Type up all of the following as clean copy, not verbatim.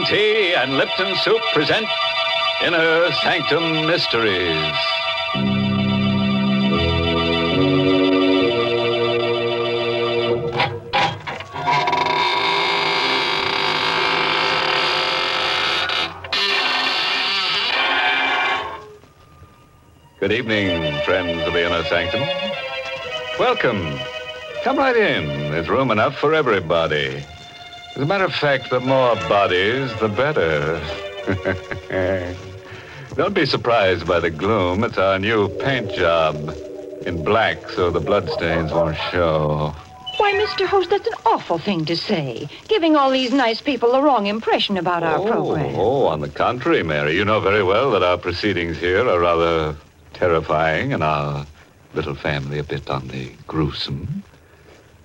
Tea and Lipton Soup present Inner Sanctum Mysteries. Good evening, friends of the Inner Sanctum. Welcome. Come right in. There's room enough for everybody. As a matter of fact, the more bodies, the better. Don't be surprised by the gloom. It's our new paint job. In black, so the bloodstains won't show. Why, Mr. Host, that's an awful thing to say. Giving all these nice people the wrong impression about our program. Oh, on the contrary, Mary. You know very well that our proceedings here are rather terrifying and our little family a bit on the gruesome.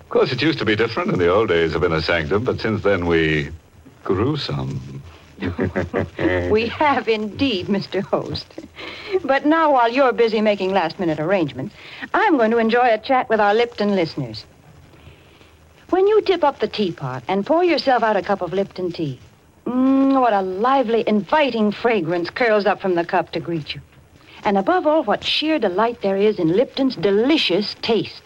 Of course, it used to be different in the old days of Inner Sanctum, but since then we grew some. We have indeed, Mr. Host. But now, while you're busy making last-minute arrangements, I'm going to enjoy a chat with our Lipton listeners. When you tip up the teapot and pour yourself out a cup of Lipton tea, what a lively, inviting fragrance curls up from the cup to greet you. And above all, what sheer delight there is in Lipton's delicious taste.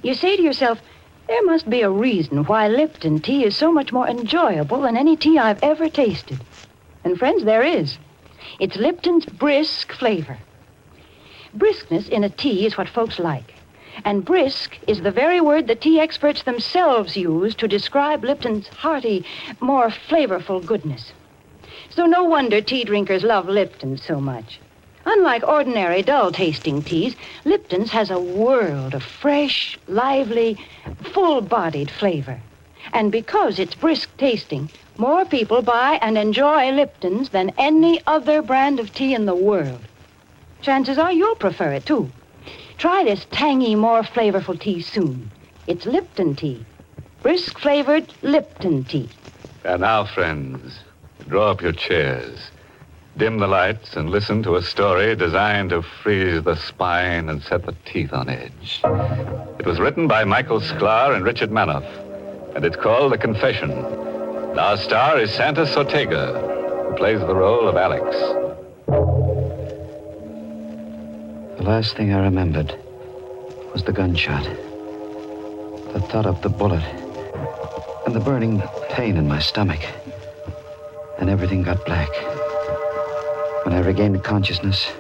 You say to yourself, there must be a reason why Lipton tea is so much more enjoyable than any tea I've ever tasted. And friends, there is. It's Lipton's brisk flavor. Briskness in a tea is what folks like. And brisk is the very word the tea experts themselves use to describe Lipton's hearty, more flavorful goodness. So no wonder tea drinkers love Lipton so much. Unlike ordinary, dull-tasting teas, Lipton's has a world of fresh, lively, full-bodied flavor. And because it's brisk-tasting, more people buy and enjoy Lipton's than any other brand of tea in the world. Chances are you'll prefer it, too. Try this tangy, more flavorful tea soon. It's Lipton tea. Brisk-flavored Lipton tea. And now, friends, draw up your chairs. Dim the lights and listen to a story designed to freeze the spine and set the teeth on edge. It was written by Michael Sklar and Richard Manoff, and it's called The Confession. And our star is Santos Ortega, who plays the role of Alex. The last thing I remembered was the gunshot, the thud of the bullet, and the burning pain in my stomach. And everything got black. When I regained consciousness,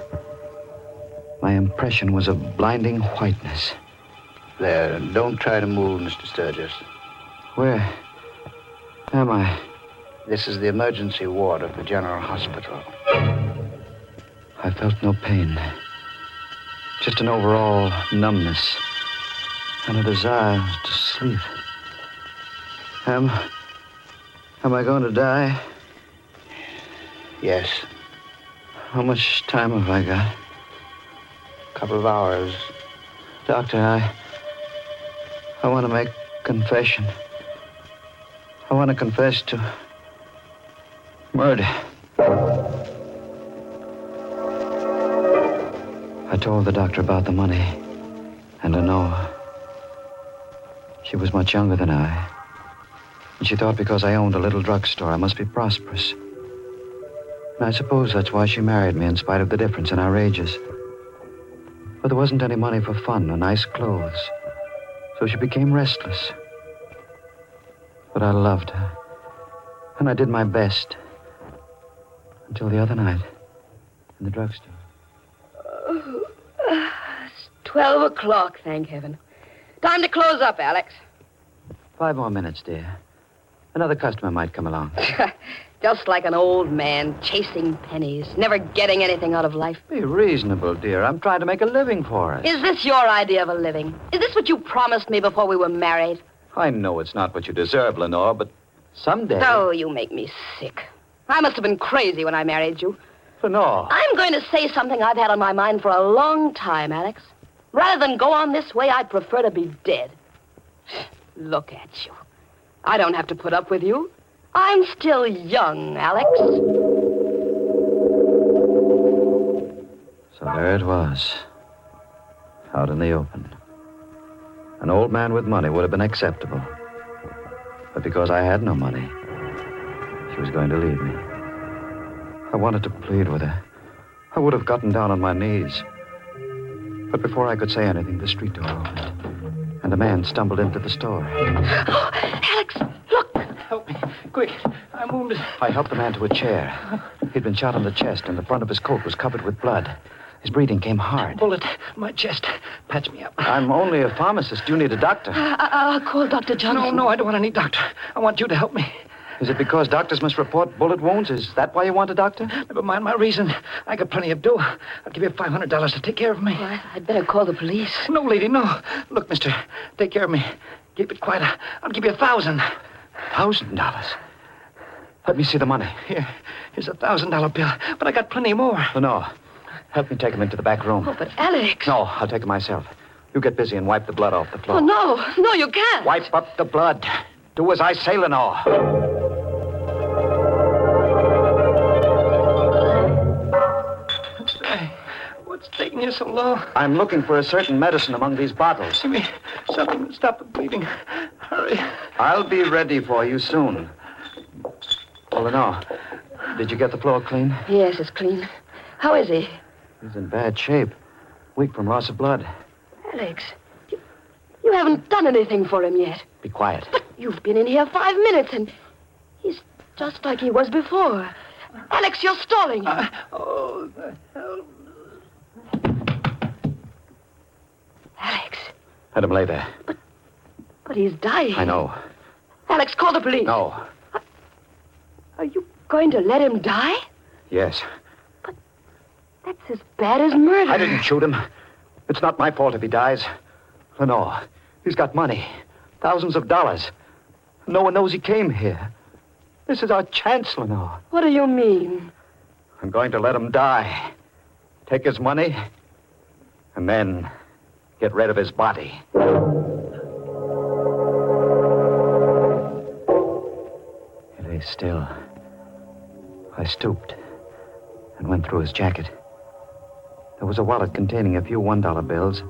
my impression was of blinding whiteness. There, don't try to move, Mr. Sturgis. Where am I? This is the emergency ward of the General Hospital. I felt no pain. Just an overall numbness and a desire to sleep. Am I going to die? Yes. How much time have I got? A couple of hours. Doctor, I want to make confession. I want to confess to murder. I told the doctor about the money, and I know she was much younger than I. And she thought because I owned a little drugstore, I must be prosperous. And I suppose that's why she married me in spite of the difference in our ages. But there wasn't any money for fun or nice clothes. So she became restless. But I loved her. And I did my best. Until the other night in the drugstore. It's 12 o'clock, thank heaven. Time to close up, Alex. 5 more minutes, dear. Another customer might come along. Just like an old man chasing pennies, never getting anything out of life. Be reasonable, dear. I'm trying to make a living for us. Is this your idea of a living? Is this what you promised me before we were married? I know it's not what you deserve, Lenore, but someday... Oh, you make me sick. I must have been crazy when I married you. Lenore. I'm going to say something I've had on my mind for a long time, Alex. Rather than go on this way, I'd prefer to be dead. Look at you. I don't have to put up with you. I'm still young, Alex. So there it was. Out in the open. An old man with money would have been acceptable. But because I had no money, she she was going to leave me. I wanted to plead with her. I would have gotten down on my knees. But before I could say anything, the street door opened, and a man stumbled into the store. Oh, Alex, look! Help me. Quick. I'm wounded. I helped the man to a chair. He'd been shot in the chest, and the front of his coat was covered with blood. His breathing came hard. Bullet. My chest. Patch me up. I'm only a pharmacist. Do you need a doctor? I'll call Dr. Johnson. No, I don't want any doctor. I want you to help me. Is it because doctors must report bullet wounds? Is that why you want a doctor? Never mind my reason. I got plenty of dough. I'll give you $500 to take care of me. Well, I'd better call the police. No, lady, no. Look, mister, take care of me. Keep it quiet. I'll give you $1,000. $1,000? Let me see the money. Here's a $1,000 bill, but I got plenty more. Oh, no. Help me take him into the back room. Oh, but Alex. No, I'll take him myself. You get busy and wipe the blood off the floor. Oh, no, you can't. Wipe up the blood. Do as I say, Lenore. What's taking you so long? I'm looking for a certain medicine among these bottles. Give me something to stop the bleeding. Hurry. I'll be ready for you soon. Oh, Lenore, did you get the floor clean? Yes, it's clean. How is he? He's in bad shape. Weak from loss of blood. Alex, you haven't done anything for him yet. Be quiet. But you've been in here 5 minutes, and he's just like he was before. Alex, you're stalling him. Oh, the hell. Alex. Let him lay there. But he's dying. I know. Alex, call the police. No. Are you going to let him die? Yes. That's as bad as murder. I didn't shoot him. It's not my fault if he dies. Lenore, he's got money. Thousands of dollars. No one knows he came here. This is our chance, Lenore. What do you mean? I'm going to let him die. Take his money, and then get rid of his body. He lay still. I stooped and went through his jacket. There was a wallet containing a few $1 bills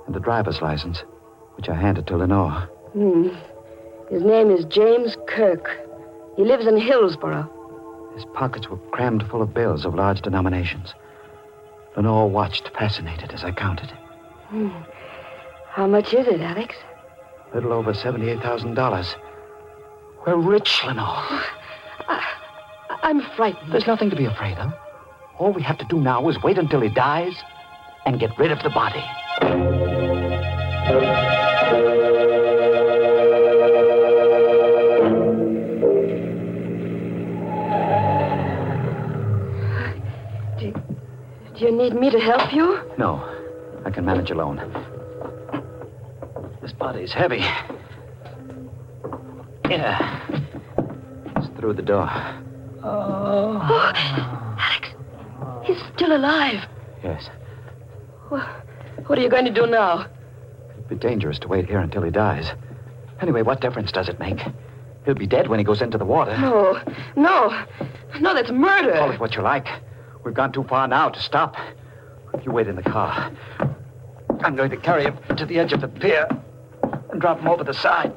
and a driver's license, which I handed to Lenore. His name is James Kirk. He lives in Hillsborough. His pockets were crammed full of bills of large denominations. Lenore watched, fascinated, as I counted. How much is it, Alex? A little over $78,000. We're rich, Lenore. I'm frightened. There's nothing to be afraid of. All we have to do now is wait until he dies and get rid of the body. Do you need me to help you? No, I can manage alone. This body's heavy. Yeah. It's through the door. Oh, Alex, he's still alive. Yes. Well, what are you going to do now? It'd be dangerous to wait here until he dies. Anyway, what difference does it make? He'll be dead when he goes into the water. No, that's murder. Call it what you like. We've gone too far now to stop. You wait in the car. I'm going to carry him to the edge of the pier and drop him over the side.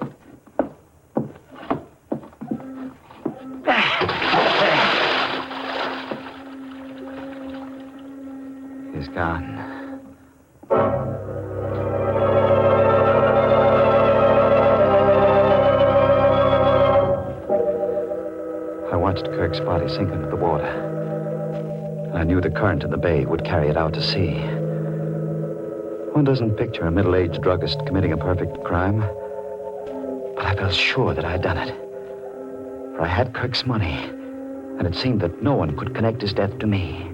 He's gone. I watched Kirk's body sink into the water. I knew the current in the bay would carry it out to sea. One doesn't picture a middle-aged druggist committing a perfect crime. But I felt sure that I had done it. For I had Kirk's money, and it seemed that no one could connect his death to me.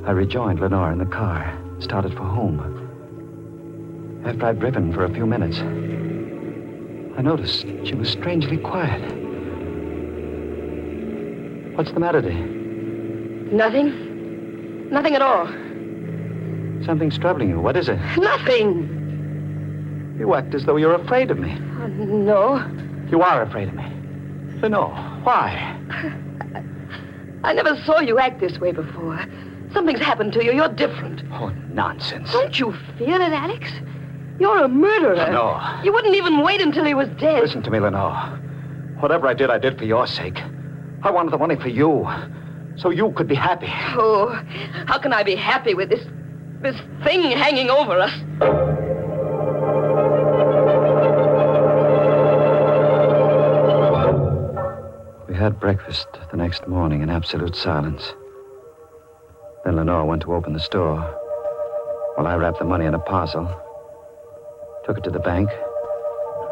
I rejoined Lenore in the car, started for home. After I'd driven for a few minutes, I noticed she was strangely quiet. What's the matter, dear? Nothing at all. Something's troubling you. What is it? Nothing. You act as though you're afraid of me. No. You are afraid of me. Lenore, why? I never saw you act this way before. Something's happened to you. You're different. Oh, nonsense. Don't you feel it, Alex? You're a murderer. No. You wouldn't even wait until he was dead. Listen to me, Lenore. Whatever I did for your sake. I wanted the money for you, so you could be happy. Oh, how can I be happy with this thing hanging over us? We had breakfast the next morning in absolute silence. Then Lenore went to open the store, while I wrapped the money in a parcel, took it to the bank,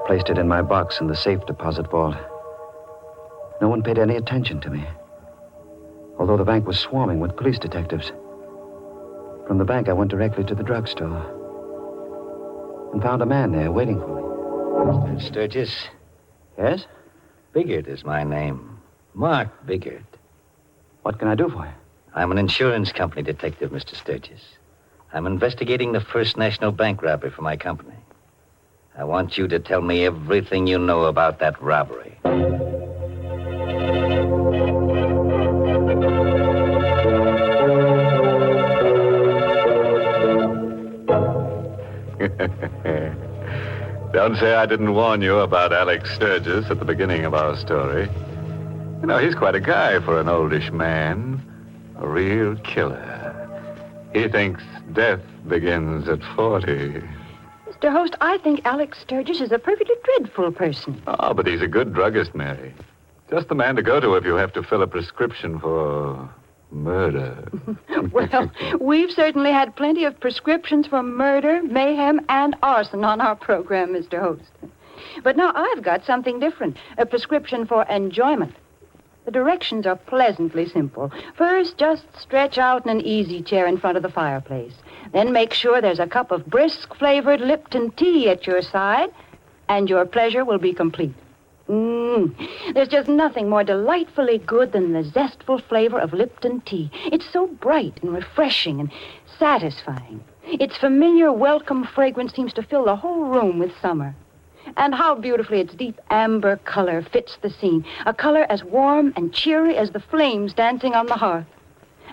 placed it in my box in the safe deposit vault. No one paid any attention to me, although the bank was swarming with police detectives. From the bank, I went directly to the drugstore and found a man there waiting for me. Mr. Sturgis, Yes? Biggert is my name. Mark Biggert. What can I do for you? I'm an insurance company detective, Mr. Sturgis. I'm investigating the First National Bank robbery for my company. I want you to tell me everything you know about that robbery. Don't say I didn't warn you about Alex Sturgis at the beginning of our story. You know, he's quite a guy for an oldish man. A real killer. He thinks death begins at 40. Mr. Host, I think Alex Sturgis is a perfectly dreadful person. Oh, but he's a good druggist, Mary. Just the man to go to if you have to fill a prescription for murder. Well, we've certainly had plenty of prescriptions for murder, mayhem, and arson on our program, Mr. Host. But now I've got something different, a prescription for enjoyment. The directions are pleasantly simple. First, just stretch out in an easy chair in front of the fireplace. Then make sure there's a cup of brisk-flavored Lipton tea at your side, and your pleasure will be complete. There's just nothing more delightfully good than the zestful flavor of Lipton tea. It's so bright and refreshing and satisfying. Its familiar, welcome fragrance seems to fill the whole room with summer. And how beautifully its deep amber color fits the scene. A color as warm and cheery as the flames dancing on the hearth.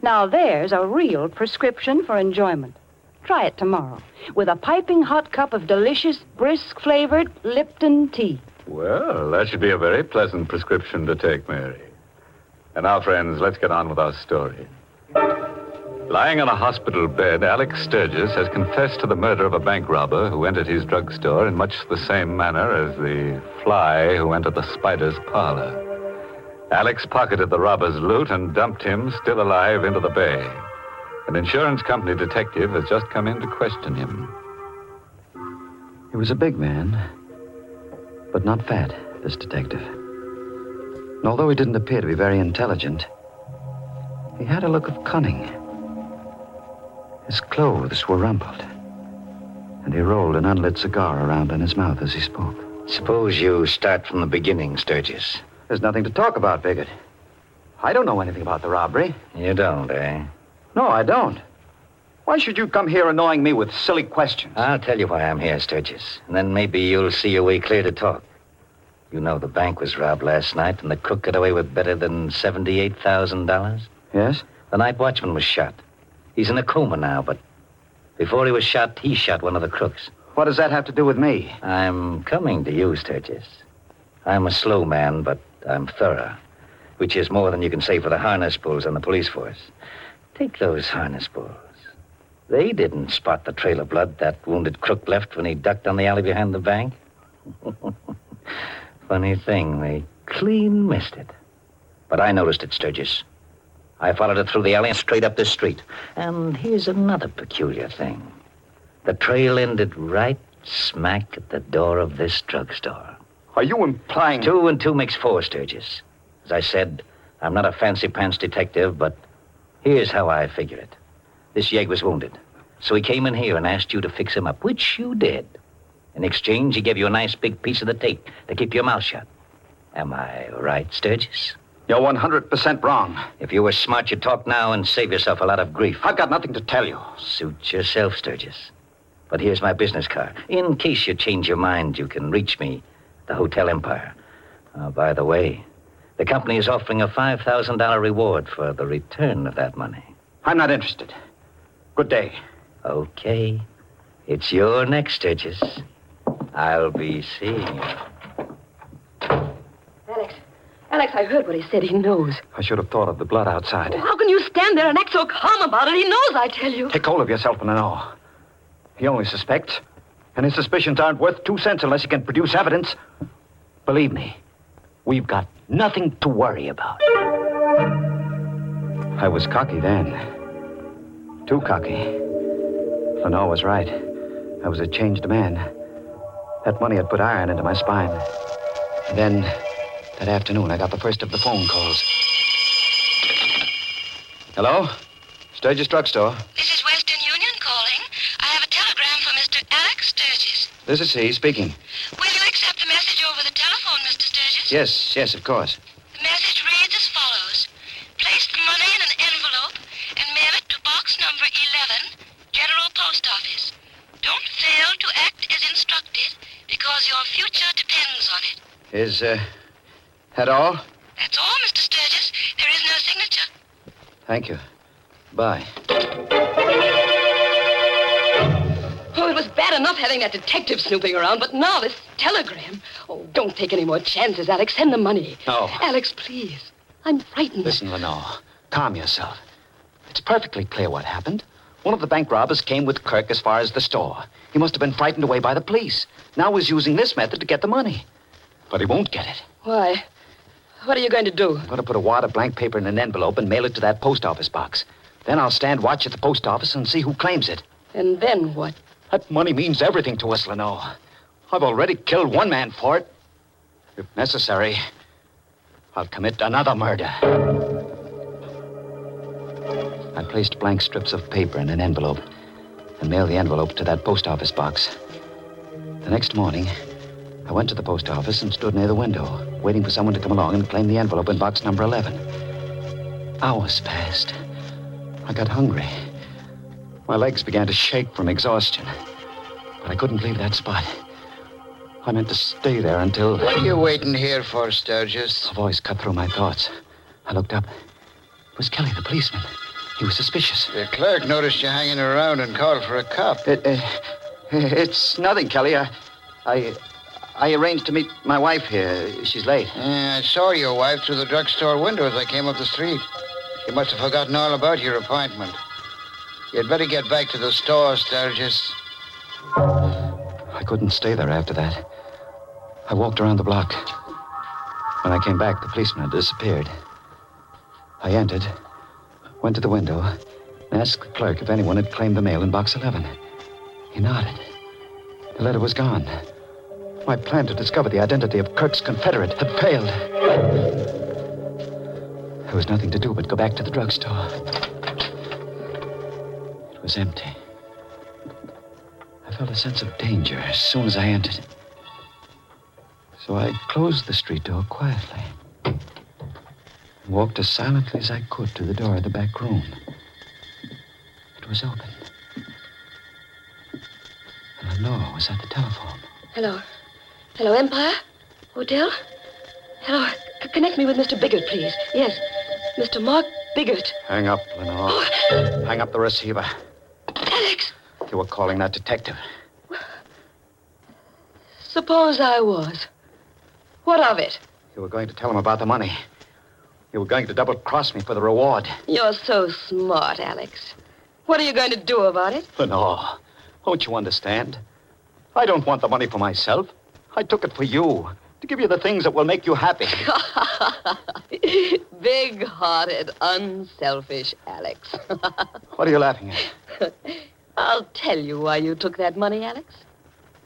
Now there's a real prescription for enjoyment. Try it tomorrow with a piping hot cup of delicious, brisk-flavored Lipton tea. Well, that should be a very pleasant prescription to take, Mary. And now, friends, let's get on with our story. Lying on a hospital bed, Alex Sturgis has confessed to the murder of a bank robber who entered his drugstore in much the same manner as the fly who entered the spider's parlor. Alex pocketed the robber's loot and dumped him, still alive, into the bay. An insurance company detective has just come in to question him. He was a big man, but not fat, this detective. And although he didn't appear to be very intelligent, he had a look of cunning. His clothes were rumpled, and he rolled an unlit cigar around in his mouth as he spoke. Suppose you start from the beginning, Sturgis. There's nothing to talk about, Biggert. I don't know anything about the robbery. You don't, eh? No, I don't. Why should you come here annoying me with silly questions? I'll tell you why I'm here, Sturgis, and then maybe you'll see your way clear to talk. You know the bank was robbed last night, and the crook got away with better than $78,000. Yes? The night watchman was shot. He's in a coma now, but before he was shot, he shot one of the crooks. What does that have to do with me? I'm coming to you, Sturgis. I'm a slow man, but I'm thorough, which is more than you can say for the harness bulls on the police force. Take those harness bulls. They didn't spot the trail of blood that wounded crook left when he ducked on the alley behind the bank. Funny thing, they clean missed it. But I noticed it, Sturgis. I followed it through the alley and straight up this street. And here's another peculiar thing. The trail ended right smack at the door of this drugstore. Are you implying... 2 and 2 makes 4, Sturgis. As I said, I'm not a fancy-pants detective, but here's how I figure it. This yegg was wounded, so he came in here and asked you to fix him up, which you did. In exchange, he gave you a nice big piece of the tape to keep your mouth shut. Am I right, Sturgis? You're 100% wrong. If you were smart, you'd talk now and save yourself a lot of grief. I've got nothing to tell you. Suit yourself, Sturgis. But here's my business card. In case you change your mind, you can reach me at the Hotel Empire. By the way, the company is offering a $5,000 reward for the return of that money. I'm not interested. Good day. Okay. It's your neck, Sturgis. I'll be seeing you. Alex, Alex, I heard what he said. He knows. I should have thought of the blood outside. How can you stand there and act so calm about it? He knows, I tell you. Take hold of yourself, Lenore. He only suspects, and his suspicions aren't worth 2 cents unless he can produce evidence. Believe me, we've got nothing to worry about. I was cocky then. Too cocky. Lenore was right. I was a changed man. That money had put iron into my spine. And then, that afternoon, I got the first of the phone calls. Hello? Sturgis Drugstore. This is Western Union calling. I have a telegram from Mr. Alex Sturgis. This is he speaking. Will you accept the message over the telephone, Mr. Sturgis? Yes, of course. The message reads as follows. Place the money in an envelope and mail it to box number 11, General Post Office. Don't fail to act as instructed because your future depends on it. Is, that all? That's all, Mr. Sturgis. There is no signature. Thank you. Bye. Oh, it was bad enough having that detective snooping around, but now this telegram. Oh, don't take any more chances, Alex. Send the money. No. Alex, please. I'm frightened. Listen, Lenore. Calm yourself. It's perfectly clear what happened. One of the bank robbers came with Kirk as far as the store. He must have been frightened away by the police. Now he's using this method to get the money. But he won't get it. Why? What are you going to do? I'm going to put a wad of blank paper in an envelope and mail it to that post office box. Then I'll stand watch at the post office and see who claims it. And then what? That money means everything to us, Lenore. I've already killed one man for it. If necessary, I'll commit another murder. I placed blank strips of paper in an envelope and mailed the envelope to that post office box. The next morning, I went to the post office and stood near the window, waiting for someone to come along and claim the envelope in box number 11. Hours passed. I got hungry. My legs began to shake from exhaustion. But I couldn't leave that spot. I meant to stay there until... What are you waiting here for, Sturgis? A voice cut through my thoughts. I looked up. It was Kelly, the policeman. He was suspicious. The clerk noticed you hanging around and called for a cop. It's nothing, Kelly. I arranged to meet my wife here. She's late. I saw your wife through the drugstore window as I came up the street. She must have forgotten all about your appointment. You'd better get back to the store, Sturgis. I couldn't stay there after that. I walked around the block. When I came back, the policeman had disappeared. I entered, went to the window, and asked the clerk if anyone had claimed the mail in box 11. He nodded. The letter was gone. My plan to discover the identity of Kirk's confederate had failed. There was nothing to do but go back to the drugstore. It was empty. I felt a sense of danger as soon as I entered. So I closed the street door quietly and walked as silently as I could to the door of the back room. It was open. And Lenore was at the telephone. Hello. Hello, Empire? Hotel? Hello. Connect me with Mr. Biggert, please. Yes, Mr. Mark Biggert. Hang up, Lenore. Hang up the receiver. Alex! You were calling that detective. Suppose I was. What of it? You were going to tell him about the money. You were going to double-cross me for the reward. You're so smart, Alex. What are you going to do about it? Lenore, don't you understand? I don't want the money for myself. I took it for you, to give you the things that will make you happy. Big-hearted, unselfish Alex. What are you laughing at? I'll tell you why you took that money, Alex.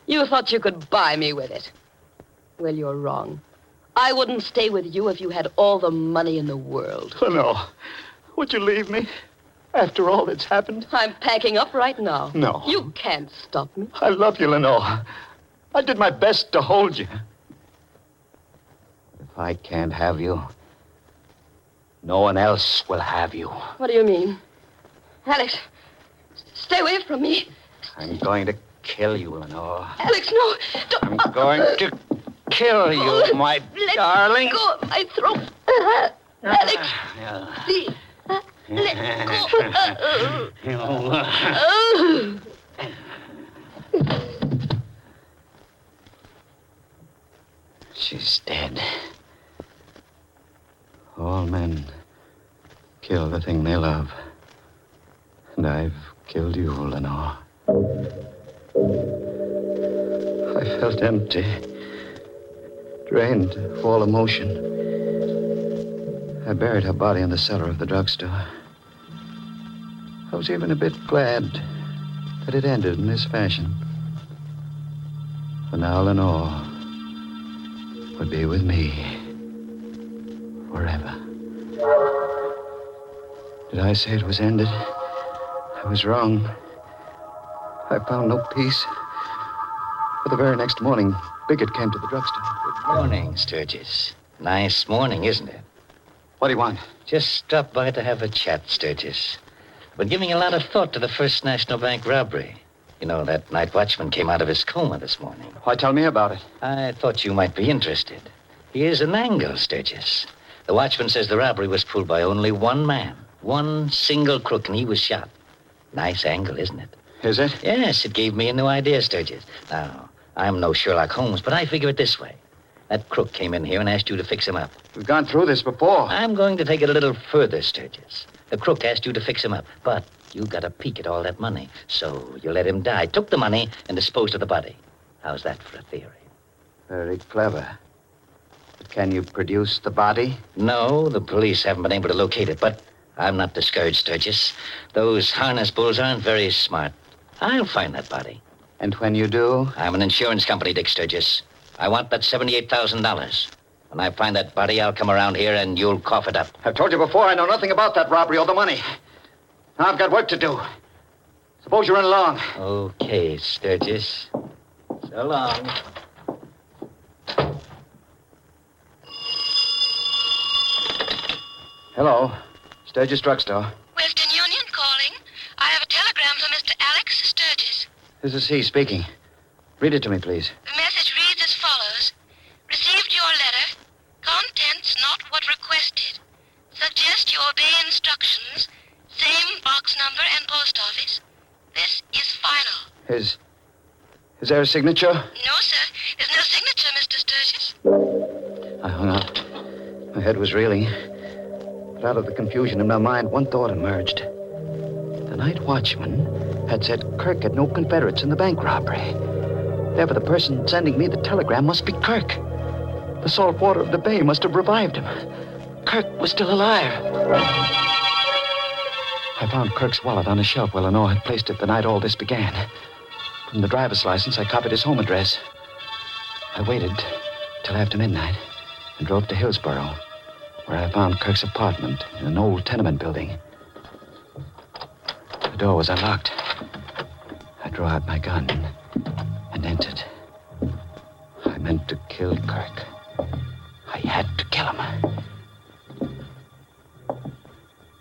You thought you could buy me with it. Well, you're wrong. I wouldn't stay with you if you had all the money in the world. Lenore, would you leave me after all that's happened? I'm packing up right now. No. You can't stop me. I love you, Lenore. I did my best to hold you. If I can't have you, no one else will have you. What do you mean? Alex, stay away from me. I'm going to kill you, Lenore. Alex, no. Don't. I'm going to kill you, my darling. Let go of my throat. Alex, please. Let go. She's dead. All men kill the thing they love. And I've killed you, Lenore. I felt empty, drained of all emotion. I buried her body in the cellar of the drugstore. I was even a bit glad that it ended in this fashion. For now, Lenore would be with me forever. Did I say it was ended? I was wrong. I found no peace. For the very next morning, Biggett came to the drugstore. Good morning, Sturgis. Nice morning, isn't it? What do you want? Just stopped by to have a chat, Sturgis. Been giving a lot of thought to the First National Bank robbery. You know, that night watchman came out of his coma this morning. Why, tell me about it. I thought you might be interested. Here's an angle, Sturgis. The watchman says the robbery was pulled by only one man. One single crook, and he was shot. Nice angle, isn't it? Is it? Yes, it gave me a new idea, Sturgis. Now, I'm no Sherlock Holmes, but I figure it this way. That crook came in here and asked you to fix him up. We've gone through this before. I'm going to take it a little further, Sturgis. The crook asked you to fix him up, but you got a peek at all that money. So you let him die, took the money, and disposed of the body. How's that for a theory? Very clever. But can you produce the body? No, the police haven't been able to locate it, but I'm not discouraged, Sturgis. Those harness bulls aren't very smart. I'll find that body. And when you do? I'm an insurance company, Dick Sturgis. I want that $78,000. When I find that body, I'll come around here and you'll cough it up. I've told you before I know nothing about that robbery or the money. Now I've got work to do. Suppose you run along. Okay, Sturgis. So long. Hello. Sturgis Drugstore. Western Union calling. I have a telegram from Mr. Alex Sturgis. This is he speaking. Read it to me, please. The message reads as follows. Received your letter. Contents not what requested. Suggest you obey instructions. Same box number and post office. This is final. Is there a signature? No, sir. There's no signature, Mr. Sturgis. I hung up. My head was reeling. But out of the confusion in my mind, one thought emerged. The night watchman had said Kirk had no Confederates in the bank robbery. Therefore, the person sending me the telegram must be Kirk. The salt water of the bay must have revived him. Kirk was still alive. I found Kirk's wallet on a shelf where Lenore had placed it the night all this began. From the driver's license, I copied his home address. I waited till after midnight and drove to Hillsborough, where I found Kirk's apartment in an old tenement building. The door was unlocked. I drew out my gun and entered. I meant to kill Kirk. I had to kill him.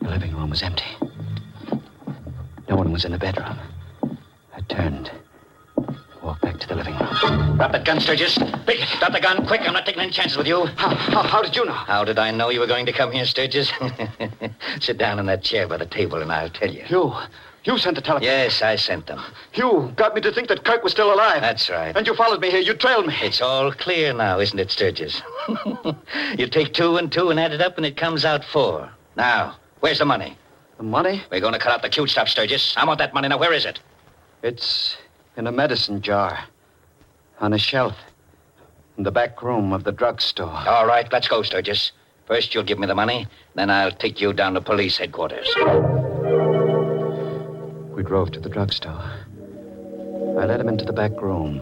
The living room was empty. No one was in the bedroom. I turned, walked back to the living room. Drop that gun, Sturgis. Big, drop the gun, quick. I'm not taking any chances with you. How did you know? How did I know you were going to come here, Sturgis? Sit down in that chair by the table and I'll tell you. You sent the telegram? Yes, I sent them. You got me to think that Kirk was still alive. That's right. And you followed me here. You trailed me. It's all clear now, isn't it, Sturgis? You take 2 and 2 and add it up and it comes out 4. Now, where's the money? The money? We're going to cut out the cute stuff, Sturgis. I want that money. Now, where is it? It's in a medicine jar on a shelf in the back room of the drugstore. All right, let's go, Sturgis. First, you'll give me the money, then I'll take you down to police headquarters. We drove to the drugstore. I led him into the back room.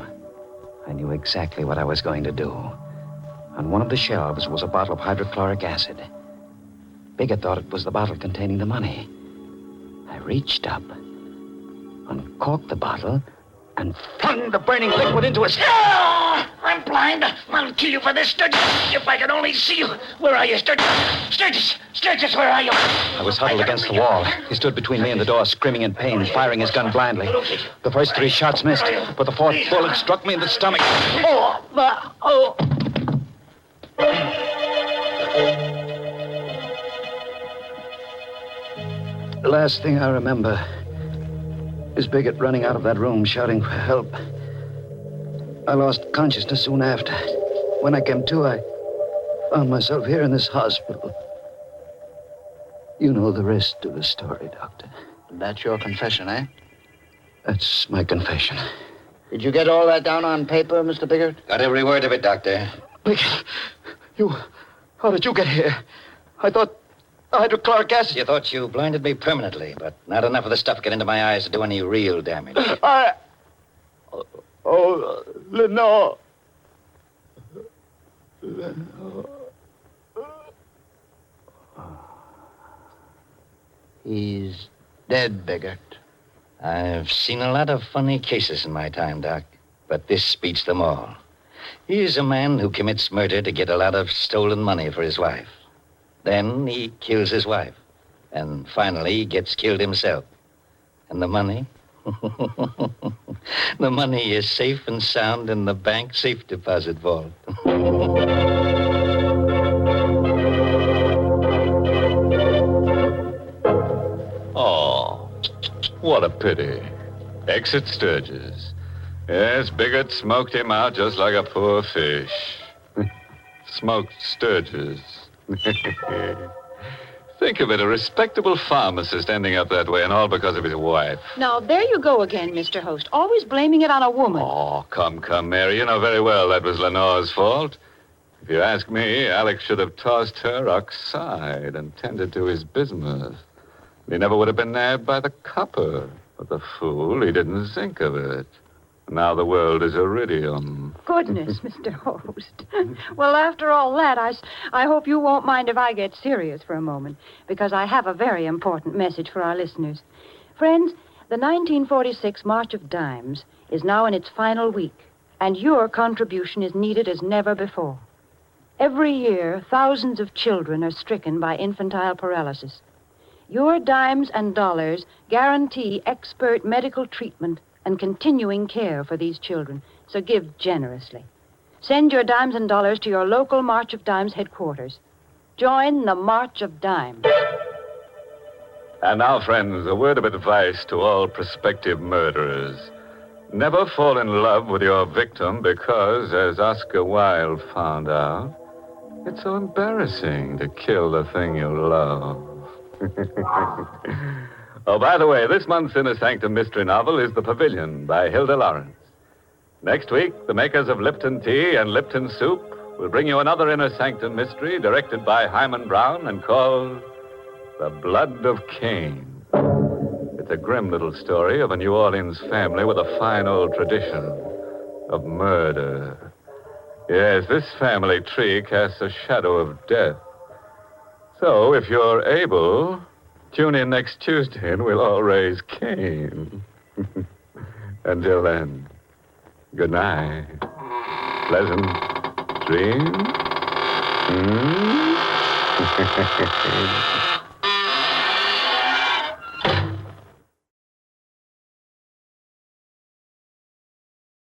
I knew exactly what I was going to do. On one of the shelves was a bottle of hydrochloric acid. Biggett thought it was the bottle containing the money. I reached up, uncorked the bottle, and flung the burning liquid into his... Ah! I'm blind. I'll kill you for this, Sturgis. If I could only see you. Where are you, Sturgis? Sturgis, where are you? I was huddled against the wall. He stood between me and the door, screaming in pain, firing his gun blindly. The first 3 shots missed, but the 4th bullet struck me in the stomach. The last thing I remember is Biggett running out of that room, shouting for help. I lost consciousness soon after. When I came to, I found myself here in this hospital, You know the rest of the story, Doctor. That's your confession, eh? That's my confession. Did you get all that down on paper, Mr. Biggert? Got every word of it, Doctor. Biggert, how did you get here? I thought hydrochloric acid. You thought you blinded me permanently, but not enough of the stuff get into my eyes to do any real damage. Lenore. He's dead, Biggert. I've seen a lot of funny cases in my time, Doc, but this beats them all. He's a man who commits murder to get a lot of stolen money for his wife. Then he kills his wife. And finally, he gets killed himself. And the money? The money is safe and sound in the bank safe deposit vault. Oh, what a pity. Exit Sturgis. Yes, Biggert smoked him out just like a poor fish. Smoked Sturgis. Think of it, a respectable pharmacist ending up that way, and all because of his wife. Now, there you go again, Mr. Host. Always blaming it on a woman. Oh, come, Mary. You know very well that was Lenore's fault. If you ask me, Alex should have tossed her outside and tended to his business. He never would have been nabbed by the copper. But the fool, he didn't think of it. Now the world is iridium. Goodness, Mr. Host. Well, after all that, I hope you won't mind if I get serious for a moment, because I have a very important message for our listeners. Friends, the 1946 March of Dimes is now in its final week, and your contribution is needed as never before. Every year, thousands of children are stricken by infantile paralysis. Your dimes and dollars guarantee expert medical treatment and continuing care for these children, so give generously. Send your dimes and dollars to your local March of Dimes headquarters. Join the March of Dimes. And now, friends, a word of advice to all prospective murderers. Never fall in love with your victim because, as Oscar Wilde found out, it's so embarrassing to kill the thing you love. Oh, by the way, this month's Inner Sanctum mystery novel is The Pavilion by Hilda Lawrence. Next week, the makers of Lipton Tea and Lipton Soup will bring you another Inner Sanctum mystery directed by Hyman Brown and called The Blood of Cain. It's a grim little story of a New Orleans family with a fine old tradition of murder. Yes, this family tree casts a shadow of death. So, if you're able, tune in next Tuesday and we'll all raise Cain. Until then, good night. Pleasant dreams.